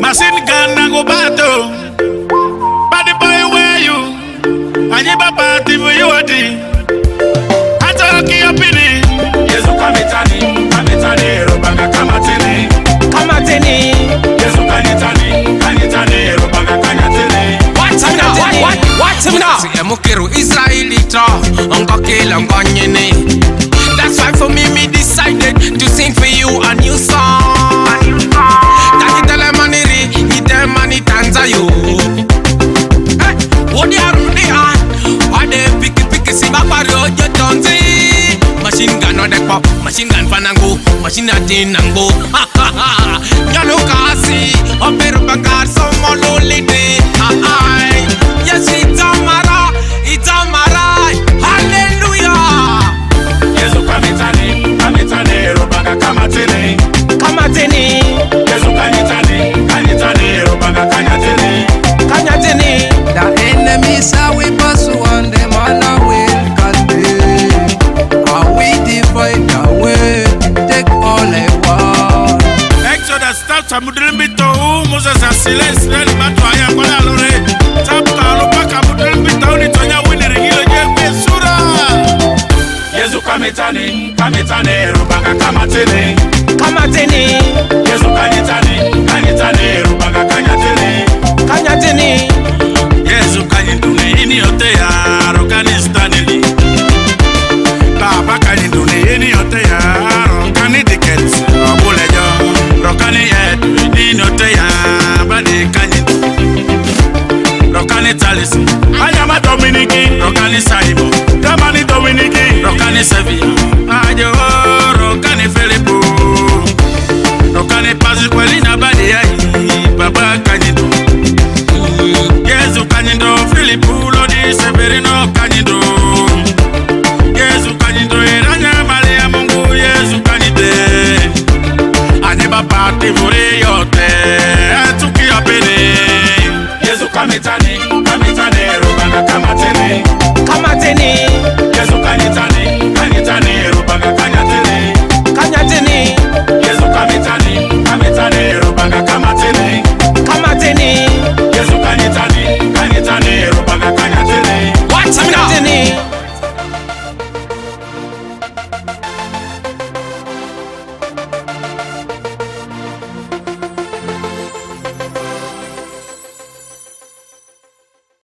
Machine gun I go battle. Body boy where you? I need a party for you adi. I talk your opinion. Yesu kamitani, robaga kamatini. Kamatini. Yesu kanitani, robaga kanyatini. What him now? See Mukiru Israelita, Uncle Kila Ngonyene. That's why for me decided to sing for you a new song. Takitele maniri, ite mani tanza you. Hey, what ya rudi an? Wade piki simba paro je tonzi. Machine gun on the pop, machine gun fanango, machine atinango. Ha ha ha. Nyano kasi, operu bakar so mololite. Yes, it's Amara, hallelujah. Yesu kamitani, robaga kamatini. Kamatini. Yesu kanitani, robaga kanyatini. Kanyatini. The enemies are we pursue and them on our way can be. Are we divide the way? Take all I want. Exodus start to mudrimito, Moses and Silas, ready back to Ayakwana Lore. Tap Kalupaka mudrimito, Nitonya winning Hilo Jeff Sura. Yesu kamitani, robaga kamatini. Kamatini. Yesu kanitani, robaga kanyatini. Kanyatini. Yesu kanituni ini yote ya rokani stanili. Baba kanituni ini yote ya rokani tickets. Obulejo rokani edu ini yote ya badi kanyitu. Rokani talisi ayama Dominiki. Rokani Saibo Damani Dominiki. Rokani Sevilla Ajo rokani Felipo. Rokani Pazi kweli